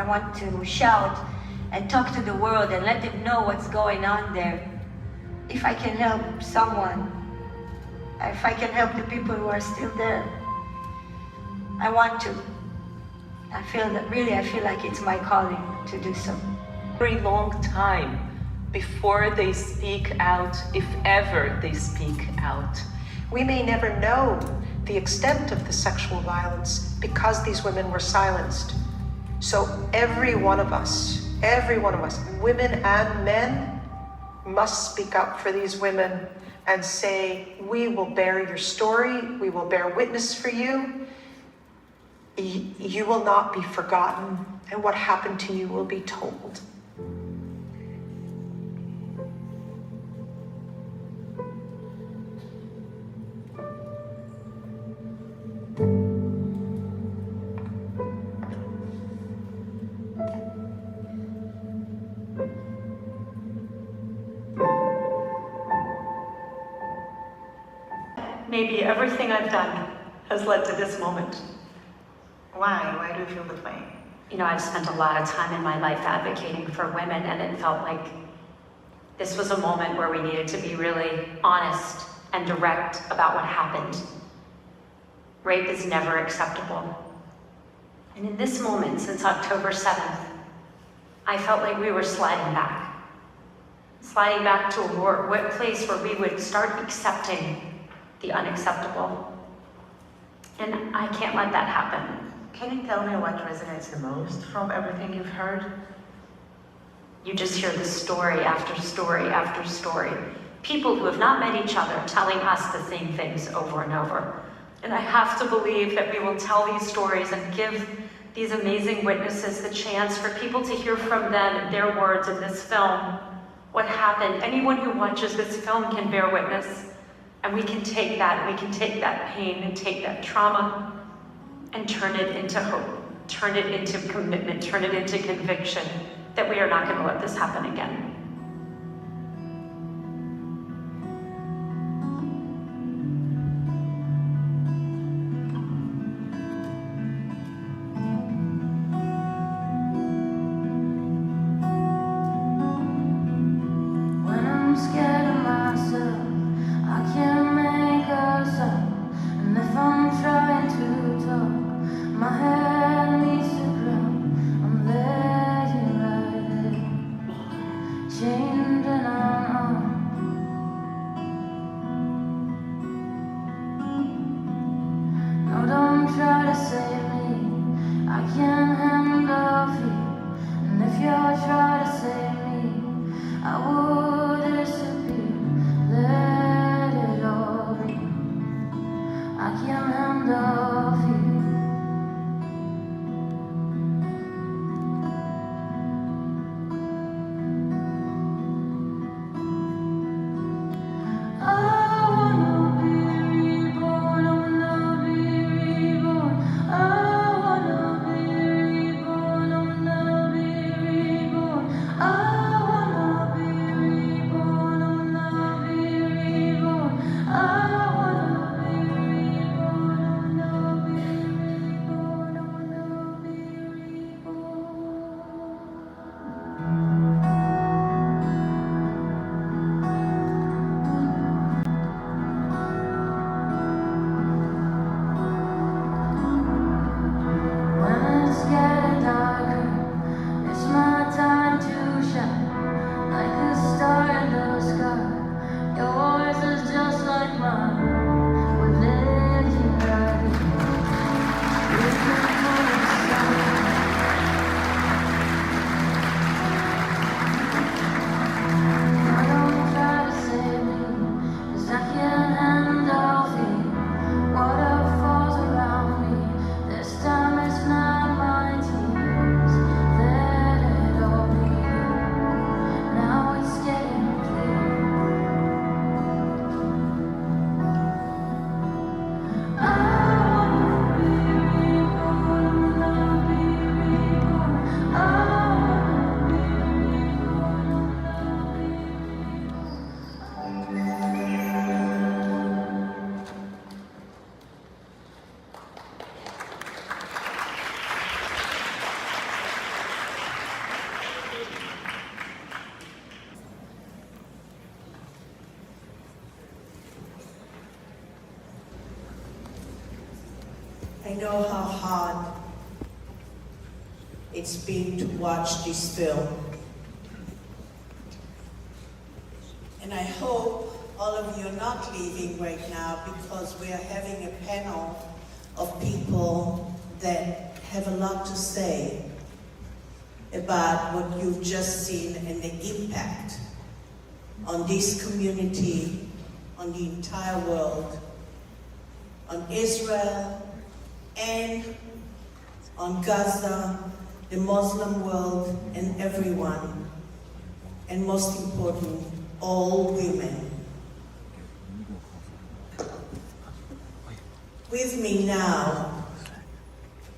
I want to shout and talk to the world and let them know what's going on there. If I can help someone, if I can help the people who are still there, I want to. I feel like it's my calling to do so. Very long time before they speak out, if ever they speak out. We may never know the extent of the sexual violence because these women were silenced. So every one of us, women and men, must speak up for these women and say, we will bear your story, we will bear witness for you. You will not be forgotten, and what happened to you will be told. Maybe everything I've done has led to this moment. Why? Why do you feel this way? You know, I've spent a lot of time in my life advocating for women, and it felt like this was a moment where we needed to be really honest and direct about what happened. Rape is never acceptable. And in this moment, since October 7th, I felt like we were sliding back to a place where we would start accepting the unacceptable. And I can't let that happen. Can you tell me what resonates the most from everything you've heard? You just hear the story after story after story. People who have not met each other telling us the same things over and over. And I have to believe that we will tell these stories and give these amazing witnesses the chance for people to hear from them and their words in this film. What happened? Anyone who watches this film can bear witness. And we can take that, pain and take that trauma and turn it into hope, turn it into commitment, turn it into conviction that we are not going to let this happen again. She I know how hard it's been to watch this film. And I hope all of you are not leaving right now, because we are having a panel of people that have a lot to say about what you've just seen and the impact on this community, on the entire world, on Israel, and on Gaza, the Muslim world, and everyone, and most important, all women. With me now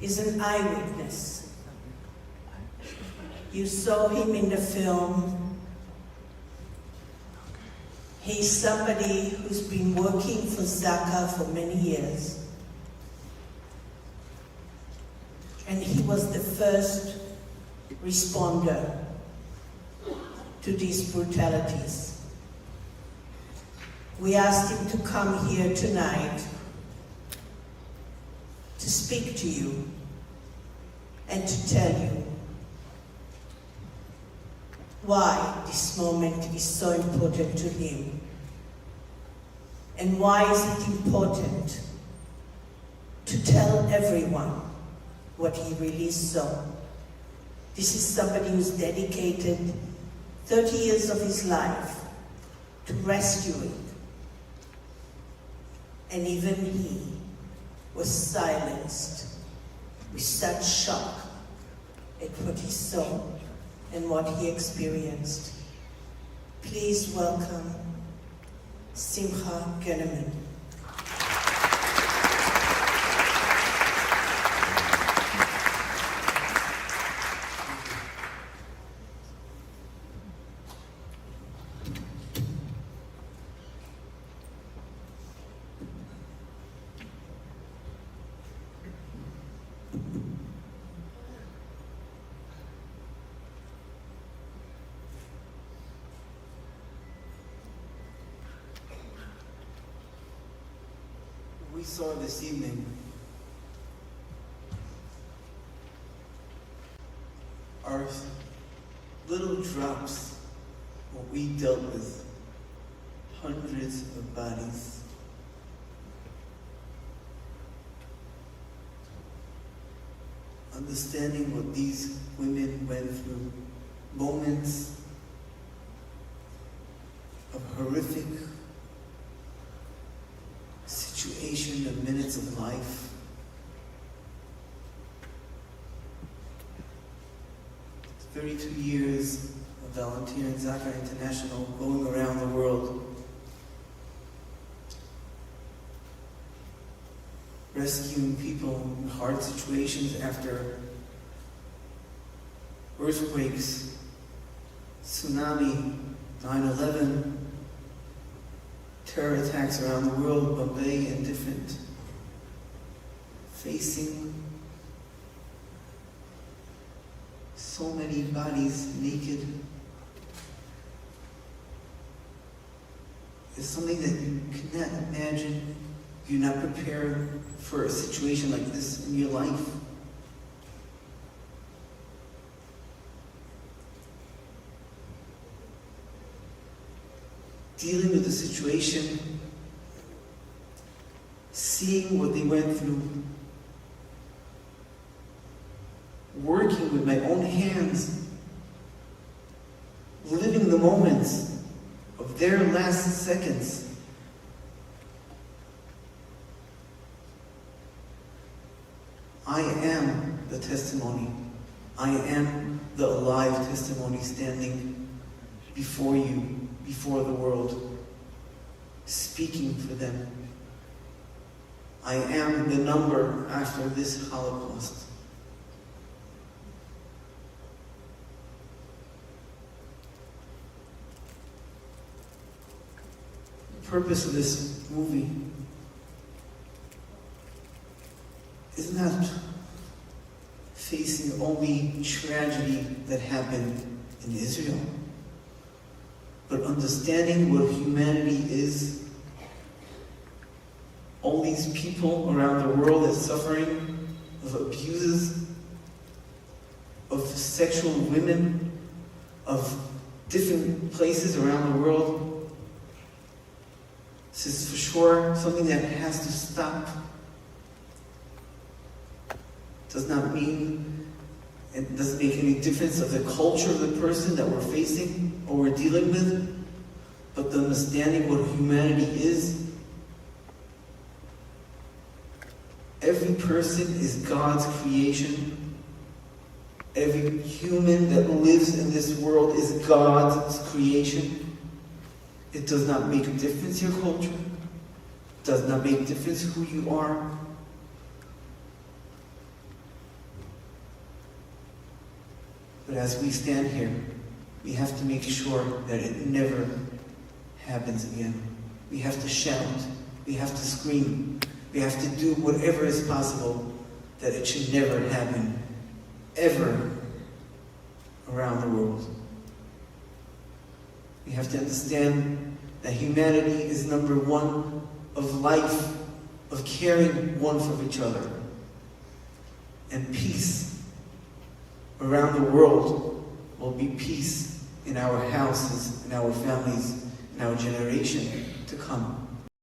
is an eyewitness. You saw him in the film. He's somebody who's been working for Zaka for many years. And he was the first responder to these brutalities. We asked him to come here tonight to speak to you and to tell you why this moment is so important to him, and why is it important to tell everyone what he really saw. This is somebody who's dedicated 30 years of his life to rescuing, and even he was silenced with such shock at what he saw and what he experienced. Please welcome Simcha Gunnerman. We saw this evening are little drops what we dealt with, hundreds of bodies. Understanding what these women went through, moments of horrific situation, of minutes of life. It's 32 years of volunteering Zaka International, going around the world, rescuing people in hard situations after earthquakes, tsunami, 9/11, terror attacks around the world, Bombay and different, facing so many bodies naked. It's something that you cannot imagine. You're not prepared for a situation like this in your life. Dealing with the situation, seeing what they went through, working with my own hands, living the moments of their last seconds. I am the testimony. I am the alive testimony standing before you, before the world, speaking for them. I am the number after this Holocaust. The purpose of this movie is not facing only tragedy that happened in Israel, but understanding what humanity is all these people around the world that are suffering of abuses, of sexual women, of different places around the world. This is for sure something that has to stop. Does not mean, it doesn't make any difference of the culture of the person that we're facing or we're dealing with, but the understanding what humanity is. Every person is God's creation. Every human that lives in this world is God's creation. It does not make a difference your culture. It does not make a difference who you are. But as we stand here, we have to make sure that it never happens again. We have to shout. We have to scream. We have to do whatever is possible that it should never happen, ever, around the world. We have to understand that humanity is number one of life, of caring one for each other. And peace around the world will be peace in our houses, in our families, in our generation to come.